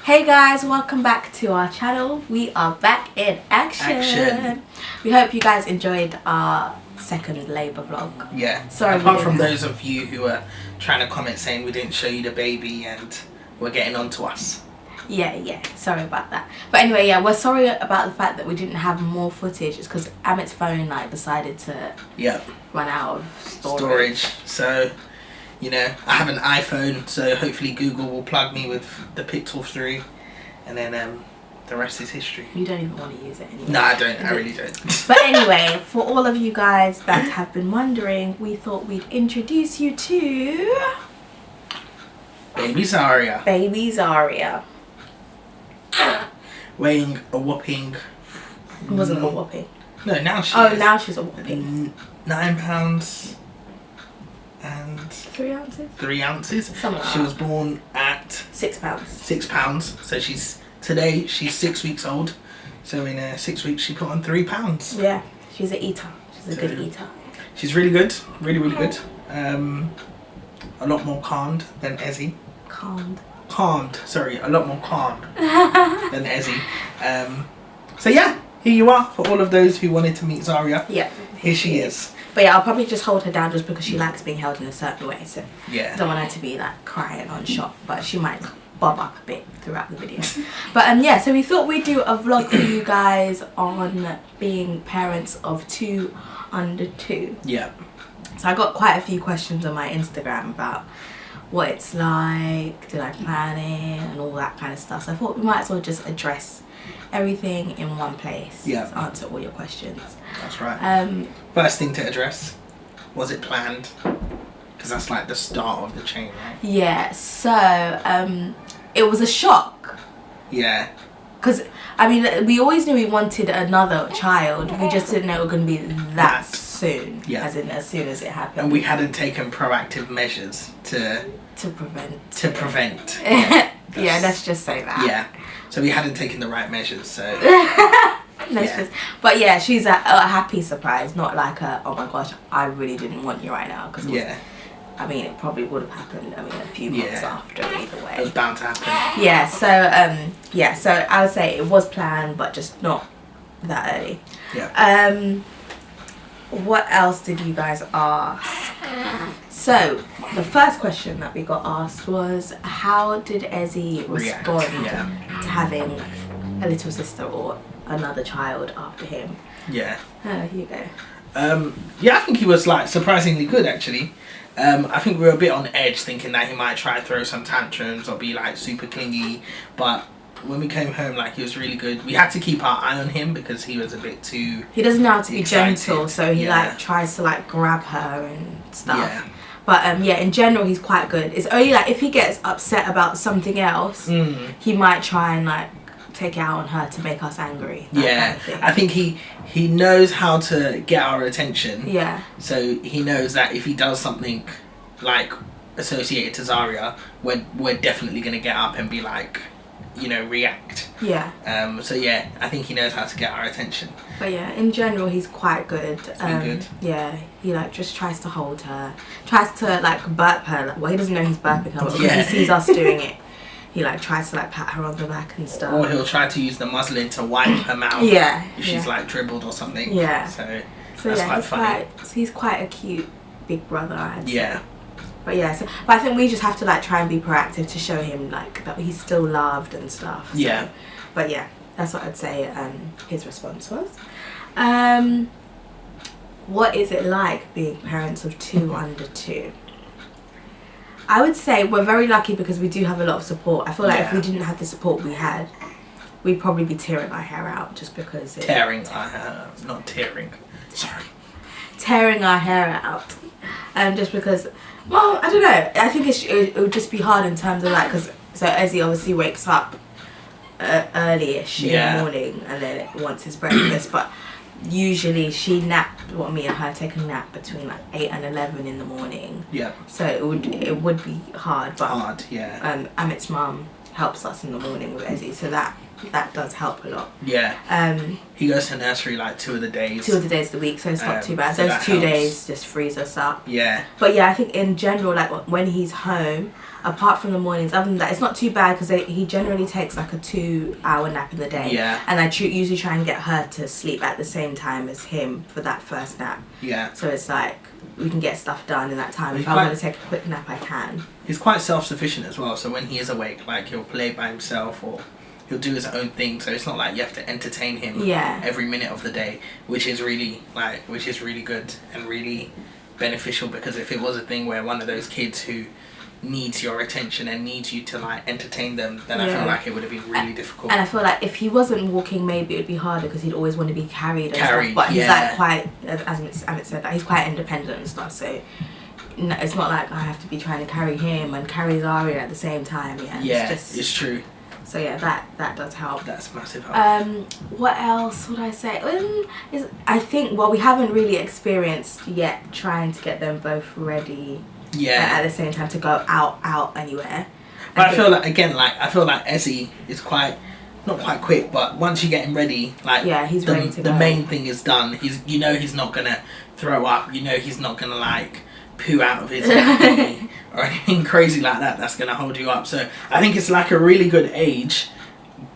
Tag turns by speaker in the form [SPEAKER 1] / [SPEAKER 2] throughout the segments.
[SPEAKER 1] Hey guys, welcome back to our channel. We are back in action. We hope you guys enjoyed our second labour vlog.
[SPEAKER 2] Yeah.
[SPEAKER 1] Sorry.
[SPEAKER 2] Apart from those of you who are trying to comment saying we didn't show you the baby and we're getting on to us.
[SPEAKER 1] Yeah. Sorry about that. But anyway, yeah, we're sorry about the fact that we didn't have more footage. It's because Amit's phone decided to run out of storage.
[SPEAKER 2] So, you know, I have an iPhone, so hopefully Google will plug me with the Pixel 3, and then the rest is history.
[SPEAKER 1] You don't even want to use it anymore.
[SPEAKER 2] No, I don't. I really don't.
[SPEAKER 1] But anyway, for all of you guys that have been wondering, we thought we'd introduce you to
[SPEAKER 2] Baby Zaria.
[SPEAKER 1] Baby Zaria.
[SPEAKER 2] Weighing a whopping...
[SPEAKER 1] It wasn't a whopping.
[SPEAKER 2] No, now she is.
[SPEAKER 1] Oh, now she's a whopping.
[SPEAKER 2] 9 pounds and
[SPEAKER 1] 3 ounces?
[SPEAKER 2] 3 ounces.
[SPEAKER 1] Something like
[SPEAKER 2] She was born at
[SPEAKER 1] 6 pounds.
[SPEAKER 2] 6 pounds. So today she's 6 weeks old. So in 6 weeks she put on 3 pounds.
[SPEAKER 1] Yeah, she's an eater. She's a good eater.
[SPEAKER 2] She's really good. Really good. A lot more calmed than Ezzy. Sorry, a lot more calmed than Ezzy. So yeah, here you are for all of those who wanted to meet Zaria.
[SPEAKER 1] Yeah.
[SPEAKER 2] Here she is.
[SPEAKER 1] But yeah, I'll probably just hold her down just because she likes being held in a certain way. So
[SPEAKER 2] yeah,
[SPEAKER 1] I don't want her to be like crying on shot, but she might bob up a bit throughout the video. But yeah, so we thought we'd do a vlog for you guys on being parents of 2 under 2.
[SPEAKER 2] Yeah.
[SPEAKER 1] So I got quite a few questions on my Instagram about what it's like, did I plan it, and all that kind of stuff. So I thought we might as well just address everything in one place.
[SPEAKER 2] Yeah.
[SPEAKER 1] To answer all your questions.
[SPEAKER 2] That's right. First thing to address, was it planned? Because that's like the start of the chain, right?
[SPEAKER 1] Yeah. So it was a shock.
[SPEAKER 2] Yeah.
[SPEAKER 1] Because I mean, we always knew we wanted another child. We just didn't know it was going to be that soon.
[SPEAKER 2] Yeah.
[SPEAKER 1] As soon as it happened.
[SPEAKER 2] And we hadn't taken proactive measures to prevent.
[SPEAKER 1] Yeah, let's just say that.
[SPEAKER 2] Yeah. So we hadn't taken the right measures. So.
[SPEAKER 1] But yeah, she's a happy surprise, not like a oh my gosh, I really didn't want you right now. Because I mean, it probably would have happened. I mean, a few months after, either way.
[SPEAKER 2] It was bound to happen.
[SPEAKER 1] Yeah. So I would say it was planned, but just not that early.
[SPEAKER 2] Yeah.
[SPEAKER 1] What else did you guys ask? So the first question that we got asked was, how did Ezzy respond to having a little sister or another child after him?
[SPEAKER 2] Yeah.
[SPEAKER 1] Here you go.
[SPEAKER 2] Yeah, I think he was like surprisingly good actually. I think we were a bit on edge thinking that he might try to throw some tantrums or be like super clingy, but when we came home, like, he was really good. We had to keep our eye on him because he was a bit too
[SPEAKER 1] He doesn't know how to be
[SPEAKER 2] excited.
[SPEAKER 1] gentle, so he like tries to like grab her and stuff.
[SPEAKER 2] Yeah.
[SPEAKER 1] But yeah, in general he's quite good. It's only like if he gets upset about something else, he might try and like take it out on her to make us angry.
[SPEAKER 2] Yeah.
[SPEAKER 1] Kind of thing.
[SPEAKER 2] I think he knows how to get our attention.
[SPEAKER 1] Yeah.
[SPEAKER 2] So he knows that if he does something like associated to Zaria, we're definitely gonna get up and be like, you know, react.
[SPEAKER 1] Yeah.
[SPEAKER 2] So yeah, I think he knows how to get our attention.
[SPEAKER 1] But yeah, in general he's quite good.
[SPEAKER 2] Good.
[SPEAKER 1] Yeah, he like just tries to hold her, tries to like burp her. Well, he doesn't know he's burping her, but because he sees us doing it, he like tries to like pat her on the back and stuff.
[SPEAKER 2] Or he'll try to use the muslin to wipe her mouth.
[SPEAKER 1] Yeah.
[SPEAKER 2] If she's like dribbled or something.
[SPEAKER 1] Yeah.
[SPEAKER 2] So
[SPEAKER 1] that's
[SPEAKER 2] quite funny.
[SPEAKER 1] He's quite a cute big brother, I'd say.
[SPEAKER 2] Yeah.
[SPEAKER 1] But yeah, but I think we just have to like try and be proactive to show him like that he's still loved and stuff. So.
[SPEAKER 2] Yeah.
[SPEAKER 1] But yeah, that's what I'd say his response was. What is it like being parents of 2 under 2? I would say we're very lucky because we do have a lot of support. I feel like if we didn't have the support we had, we'd probably be tearing our hair out just because
[SPEAKER 2] tearing our hair, not tearing. Sorry.
[SPEAKER 1] Tearing our hair out. Just because, well, I don't know. I think it would just be hard in terms of like, because so Ezzy obviously wakes up early-ish in the morning and then wants his breakfast, but usually she napped, me and her take a nap between like 8 and 11 in the morning.
[SPEAKER 2] Yeah.
[SPEAKER 1] So it would be hard, but
[SPEAKER 2] Amit's
[SPEAKER 1] mum helps us in the morning with Ezzy, so that that does help a lot.
[SPEAKER 2] Yeah. He goes to nursery like 2 of the days.
[SPEAKER 1] 2 of the days of the week, so it's not too bad. So those 2 days just frees us up.
[SPEAKER 2] Yeah.
[SPEAKER 1] But yeah, I think in general, like when he's home, apart from the mornings, other than that, it's not too bad because he generally takes like a 2-hour nap in the day.
[SPEAKER 2] Yeah.
[SPEAKER 1] And I usually try and get her to sleep at the same time as him for that first nap.
[SPEAKER 2] Yeah.
[SPEAKER 1] So it's like we can get stuff done in that time. If I want to take a quick nap, I can.
[SPEAKER 2] He's quite self-sufficient as well. So when he is awake, like he'll play by himself or he'll do his own thing. So it's not like you have to entertain him every minute of the day, which is really good and really beneficial. Because if it was a thing where one of those kids who needs your attention and needs you to like entertain them, then I feel like it would have been really difficult.
[SPEAKER 1] And I feel like if he wasn't walking, maybe it would be harder because he'd always want to be carried and stuff. But he's like quite, as Amit said, that he's quite independent and stuff. So it's not like I have to be trying to carry him and carry Zaria at the same time. Yeah,
[SPEAKER 2] it's true.
[SPEAKER 1] So yeah, that does help.
[SPEAKER 2] That's massive help.
[SPEAKER 1] What else would I say? I think we haven't really experienced yet trying to get them both ready. Yeah. At the same time to go out anywhere.
[SPEAKER 2] But I feel like Ezzy is not quite quick, but once you get him ready, like
[SPEAKER 1] he's ready to go.
[SPEAKER 2] The main thing is done. He's not gonna throw up. He's not gonna like poo out of his head or anything crazy like that. That's gonna hold you up. So I think it's like a really good age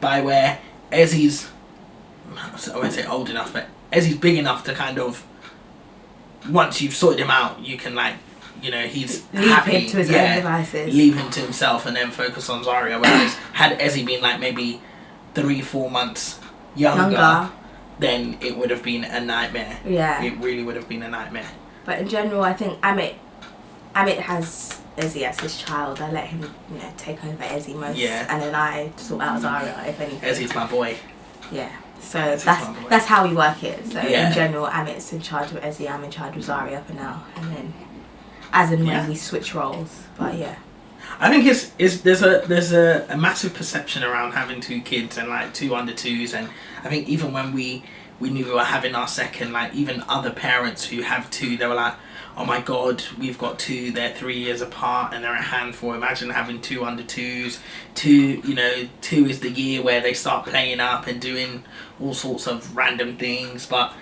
[SPEAKER 2] by where Ezzy's, I won't say old enough, but Ezzy's big enough to kind of, once you've sorted him out, you can like, he's happy.
[SPEAKER 1] Leave him to his own devices.
[SPEAKER 2] Leave him to himself and then focus on Zaria. Whereas had Ezzy been like maybe 3-4 months younger, then it would have been a nightmare. Yeah. It really would have been a nightmare.
[SPEAKER 1] But in general, I think Amit has Ezzy as his child. I let him, take over Ezzy most. Yeah. And then I sort out Zaria, if anything.
[SPEAKER 2] Ezzy's my boy.
[SPEAKER 1] Yeah. So that's how we work it. So in general, Amit's in charge of Ezzy, I'm in charge of Zaria for now. And then as and when we switch roles. But yeah.
[SPEAKER 2] I think there's a massive perception around having 2 kids and like 2 under 2s, and I think even when we knew we were having our second, like even other parents who have 2, they were like, oh my god, we've got 2, they're 3 years apart and they're a handful. Imagine having 2 under 2s. 2 is the year where they start playing up and doing all sorts of random things. But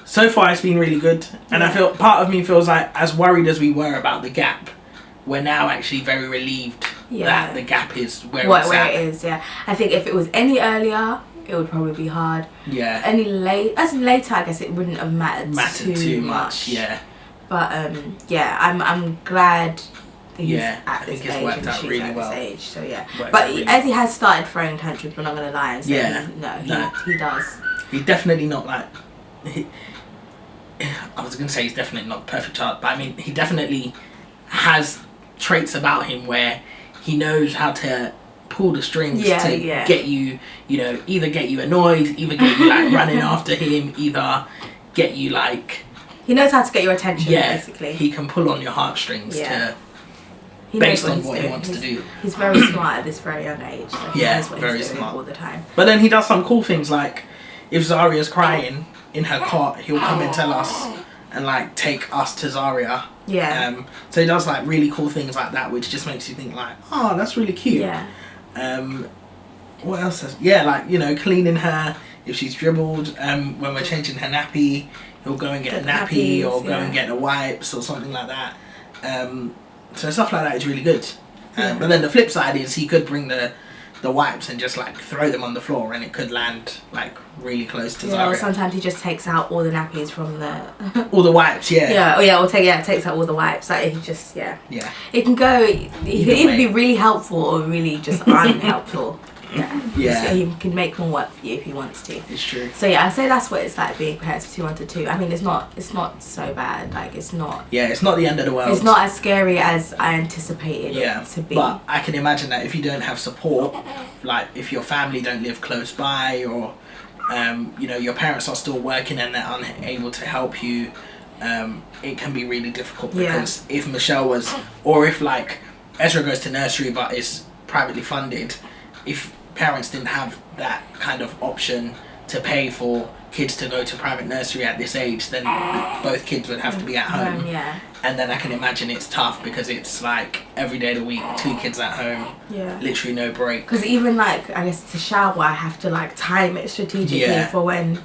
[SPEAKER 2] so far it's been really good, and I feel part of me feels like, as worried as we were about the gap, we're now actually very relieved that the gap is where it
[SPEAKER 1] is. Yeah, I think if it was any earlier, it would probably be hard.
[SPEAKER 2] Yeah.
[SPEAKER 1] Later, I guess it wouldn't have mattered too much.
[SPEAKER 2] Yeah.
[SPEAKER 1] But I'm glad he's at this
[SPEAKER 2] age
[SPEAKER 1] and she's
[SPEAKER 2] really
[SPEAKER 1] at
[SPEAKER 2] well.
[SPEAKER 1] this age. So yeah. But Ezzy has started throwing tantrums. We're not gonna lie and say he does.
[SPEAKER 2] He's definitely not like. I was gonna say he's definitely not a perfect child, but I mean he definitely has traits about him where he knows how to pull the strings to get you, either get you annoyed, either get you like running after him, either get you like.
[SPEAKER 1] He knows how to get your attention. Basically,
[SPEAKER 2] he can pull on your heartstrings based on what he wants to do.
[SPEAKER 1] He's very smart at this very young age. So he knows what he's doing all the time.
[SPEAKER 2] But then he does some cool things, like if Zaria's crying in her cot, he'll come and tell us and like take us to Zaria.
[SPEAKER 1] Yeah.
[SPEAKER 2] So he does like really cool things like that, which just makes you think like, oh, that's really cute.
[SPEAKER 1] Yeah.
[SPEAKER 2] What else? Cleaning her if she's dribbled. When we're changing her nappy, he'll go and get a nappy or go and get the wipes or something like that. So stuff like that is really good. But then the flip side is he could bring the wipes and just like throw them on the floor and it could land like really close to Zaria.
[SPEAKER 1] Or sometimes he just takes out all the nappies from the
[SPEAKER 2] all the wipes,
[SPEAKER 1] takes out all the wipes. Like he just it can go. He can either be really helpful or really just unhelpful. He can make more work for you if he wants to.
[SPEAKER 2] It's true.
[SPEAKER 1] So I say that's what it's like being parents of 2 under 2. I mean, it's not so bad. Like it's not.
[SPEAKER 2] Yeah, it's not the end of the world.
[SPEAKER 1] It's not as scary as I anticipated it to be.
[SPEAKER 2] But I can imagine that if you don't have support, like if your family don't live close by, or your parents are still working and they're unable to help you, it can be really difficult. Because if Michelle was, or if like Ezra goes to nursery but is privately funded, if parents didn't have that kind of option to pay for kids to go to private nursery at this age, then both kids would have to be at home.
[SPEAKER 1] Yeah.
[SPEAKER 2] And then I can imagine it's tough because it's like every day of the week, 2 kids at home.
[SPEAKER 1] Yeah.
[SPEAKER 2] Literally no break.
[SPEAKER 1] Because even like, I guess to shower, I have to like time it strategically for when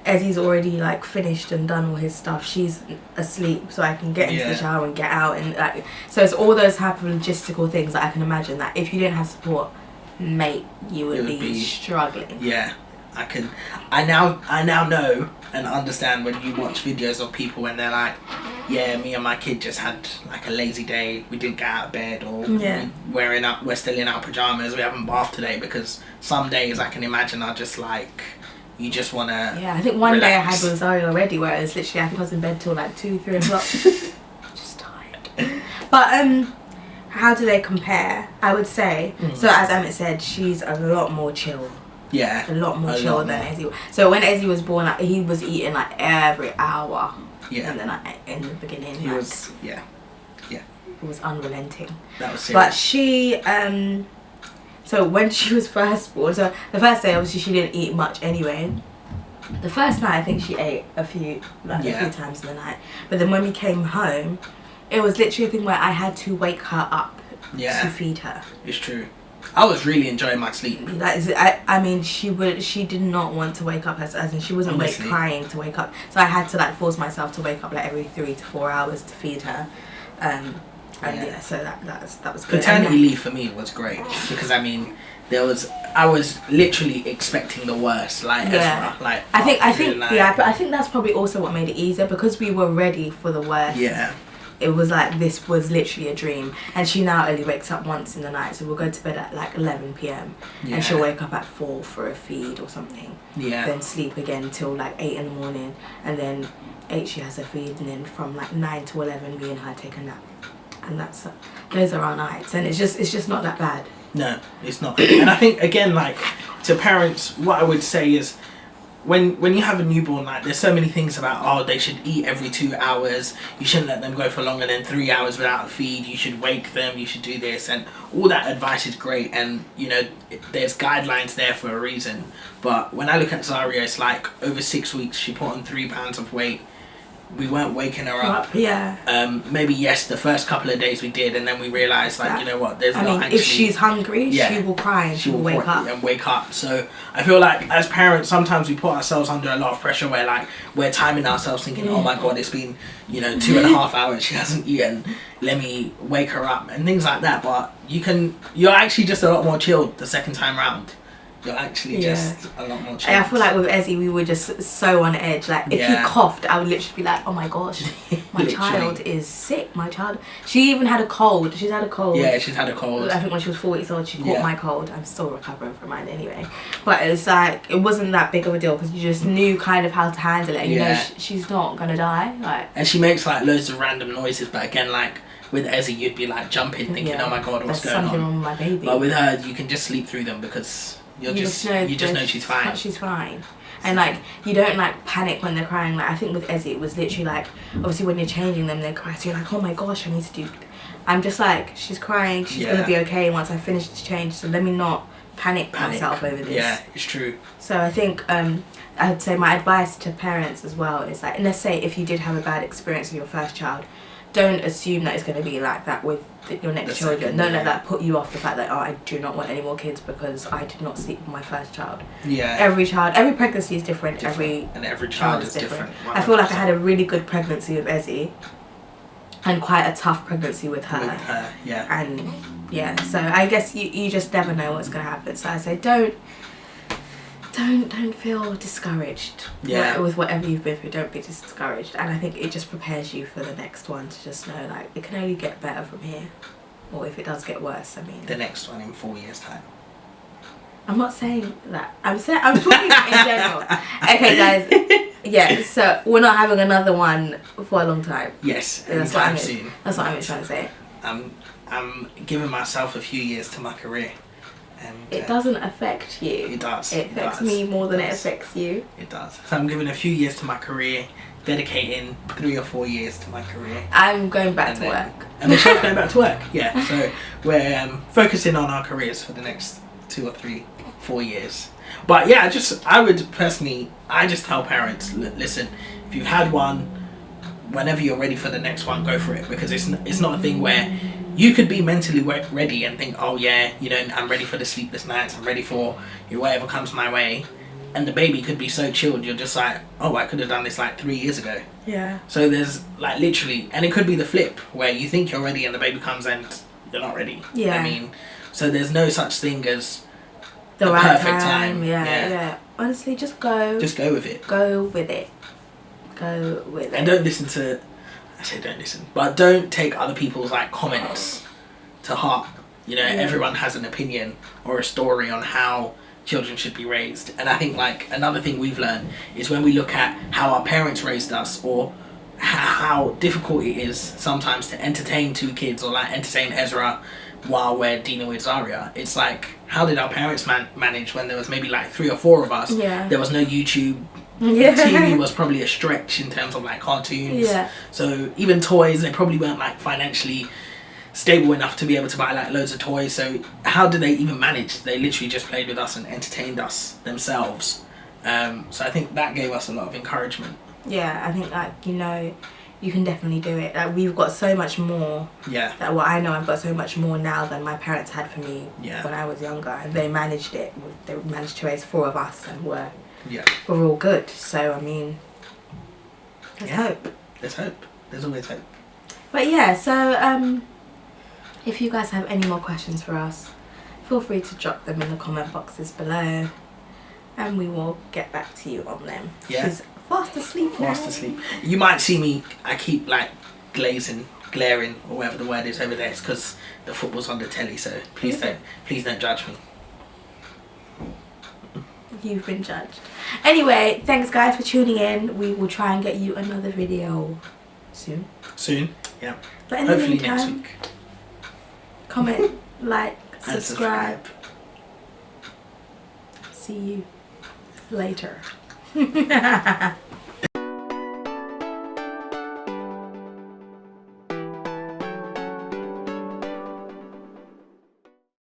[SPEAKER 1] Ezzie's already like finished and done all his stuff. She's asleep, so I can get into the shower and get out, and like, so it's all those type of logistical things that I can imagine that if you didn't have support, mate, you would be struggling.
[SPEAKER 2] Yeah. I now know and understand when you watch videos of people when they're like, yeah, me and my kid just had like a lazy day, we didn't get out of bed, or we're still in our pajamas, we haven't bathed today, because some days I can imagine are just like, you just want to
[SPEAKER 1] I think one day I had with Zoe already where it was literally, I think I was in bed till like 2-3 o'clock. Just tired. But how do they compare? I would say, so as Amit said, she's a lot more chill.
[SPEAKER 2] Yeah.
[SPEAKER 1] A lot more chill than Ezzy. So when Ezzy was born, like, he was eating like every hour. Yeah. And then like, in the beginning,
[SPEAKER 2] he was, It
[SPEAKER 1] was unrelenting.
[SPEAKER 2] That was serious.
[SPEAKER 1] But she, so when she was first born, so the first day obviously she didn't eat much anyway. The first night I think she ate a few times in the night. But then when we came home, it was literally a thing where I had to wake her up to feed her.
[SPEAKER 2] It's true. I was really enjoying my sleep.
[SPEAKER 1] I mean, she did not want to wake up, as in she wasn't crying to wake up. So I had to like force myself to wake up like every 3 to 4 hours to feed her. So that was good.
[SPEAKER 2] Paternity leave for me was great because I mean, I was literally expecting the worst, like Ezra, like
[SPEAKER 1] I think that's probably also what made it easier because we were ready for the worst.
[SPEAKER 2] Yeah.
[SPEAKER 1] It was like, this was literally a dream, and she now only wakes up once in the night, so we'll go to bed at like 11 p.m. and she'll wake up at 4 for a feed or something, then sleep again till like 8 in the morning, and then 8 she has a feed, and then from like 9 to 11 me and her take a nap, and those are our nights, and it's just not that bad.
[SPEAKER 2] No, it's not. And I think again, like, to parents, what I would say is, when you have a newborn, like, there's so many things about, they should eat every 2 hours, you shouldn't let them go for longer than 3 hours without a feed, you should wake them, you should do this, and all that advice is great, and you know, there's guidelines there for a reason. But when I look at Zaria, it's like over 6 weeks she put on 3 pounds of weight. We weren't waking her up. Maybe the first couple of days we did, and then we realised, like, you know what, there's not actually...
[SPEAKER 1] if she's hungry, she will cry and she will wake up.
[SPEAKER 2] And wake up. So I feel like as parents, sometimes we put ourselves under a lot of pressure where, like, we're timing ourselves thinking, oh my god, it's been, 2.5 hours, she hasn't eaten, let me wake her up, and things like that. But you're actually just a lot more chilled the second time round. You're actually just a lot more chilled.
[SPEAKER 1] I feel like with Ezzy, we were just so on edge. Like, if he coughed, I would literally be like, oh my gosh, my child is sick. She even had a cold. She's had a cold.
[SPEAKER 2] Yeah, she's had a cold.
[SPEAKER 1] I think when she was 4 weeks old, she caught my cold. I'm still recovering from mine anyway. But it's like, it wasn't that big of a deal because you just knew kind of how to handle it. You know, she's not going to die. Like,
[SPEAKER 2] and she makes like loads of random noises, but again, like, with Ezzy, you'd be like jumping, thinking, oh my god, what's going on?
[SPEAKER 1] There's something wrong with my baby.
[SPEAKER 2] But with her, you can just sleep through them because... You just know she's fine.
[SPEAKER 1] She's fine. And like, you don't like panic when they're crying. Like, I think with Ezzy, it was literally like, obviously when you're changing them, they cry. So you're like, oh my gosh, I need to do... I'm just like, she's crying, she's going to be okay once I finish this change. So let me not panic myself over this.
[SPEAKER 2] Yeah, it's true.
[SPEAKER 1] So I think, I'd say my advice to parents as well is like, let's say if you did have a bad experience with your first child, don't assume that it's going to be like that with your next children. Don't let that put you off the fact that, I do not want any more kids because I did not sleep with my first child. Yeah. Every pregnancy is different. Every child is different. 100%. I feel like I had a really good pregnancy with Ezzy and quite a tough pregnancy with her. And so I guess you just never know what's going to happen. So I say don't feel discouraged with whatever you've been through. Don't be discouraged, and I think it just prepares you for the next one to just know, like, it can only get better from here, or if it does get worse, I mean,
[SPEAKER 2] the next one in 4 years time.
[SPEAKER 1] I'm not saying that, I'm talking in general. Okay guys, so we're not having another one for a long time.
[SPEAKER 2] Soon.
[SPEAKER 1] That's what I'm trying to say.
[SPEAKER 2] I'm giving myself a few years to my career. And,
[SPEAKER 1] it doesn't affect you.
[SPEAKER 2] It does.
[SPEAKER 1] It affects me more than it affects you.
[SPEAKER 2] It does. So I'm giving a few years to my career, dedicating 3 or 4 years to my career.
[SPEAKER 1] I'm going back to work.
[SPEAKER 2] And Michelle's going back to work. Yeah. So we're focusing on our careers for the next 2 or 3, 4 years. But yeah, I would personally, I just tell parents, listen, if you've had one, whenever you're ready for the next one, go for it, because it's not a thing where you could be mentally ready and think, oh yeah, you know, I'm ready for the sleepless nights, I'm ready for whatever comes my way, and the baby could be so chilled, you're just like, oh, I could have done this like 3 years ago.
[SPEAKER 1] Yeah.
[SPEAKER 2] So there's like literally, and it could be the flip where you think you're ready and the baby comes and you're not ready.
[SPEAKER 1] Yeah.
[SPEAKER 2] I mean, so there's no such thing as
[SPEAKER 1] the
[SPEAKER 2] right
[SPEAKER 1] perfect time. Yeah. Honestly, just go.
[SPEAKER 2] Just go with it.
[SPEAKER 1] Go with it. Go with it.
[SPEAKER 2] And don't listen to, I say don't listen, but don't take other people's like comments to heart. You know, everyone has an opinion or a story on how children should be raised. And I think like another thing we've learned is when we look at how our parents raised us, or how difficult it is sometimes to entertain 2 kids, or like entertain Ezra while we're dealing with Zaria. It's like, how did our parents manage when there was maybe like 3 or 4 of us?
[SPEAKER 1] Yeah.
[SPEAKER 2] There was no YouTube.
[SPEAKER 1] Yeah.
[SPEAKER 2] TV was probably a stretch in terms of like cartoons.
[SPEAKER 1] Yeah.
[SPEAKER 2] So even toys, they probably weren't like financially stable enough to be able to buy like loads of toys. So how did they even manage? They literally just played with us and entertained us themselves. So I think that gave us a lot of encouragement.
[SPEAKER 1] Yeah, I think like, you know, you can definitely do it. Like, we've got so much more.
[SPEAKER 2] Yeah.
[SPEAKER 1] That, well, I know I've got so much more now than my parents had for me when I was younger, and they managed it. They managed to raise 4 of us, and we're all good. So I mean, there's hope.
[SPEAKER 2] There's hope. There's always hope.
[SPEAKER 1] But yeah, so if you guys have any more questions for us, feel free to drop them in the comment boxes below, and we will get back to you on them.
[SPEAKER 2] Yeah.
[SPEAKER 1] She's fast asleep now.
[SPEAKER 2] Fast asleep. You might see me, I keep like glaring, or whatever the word is over there. It's because the football's on the telly, so please don't judge me.
[SPEAKER 1] You've been judged. Anyway, thanks guys for tuning in. We will try and get you another video soon.
[SPEAKER 2] Yeah.
[SPEAKER 1] But in the
[SPEAKER 2] Hopefully
[SPEAKER 1] meantime,
[SPEAKER 2] next week.
[SPEAKER 1] comment, like,
[SPEAKER 2] And
[SPEAKER 1] subscribe. See you later.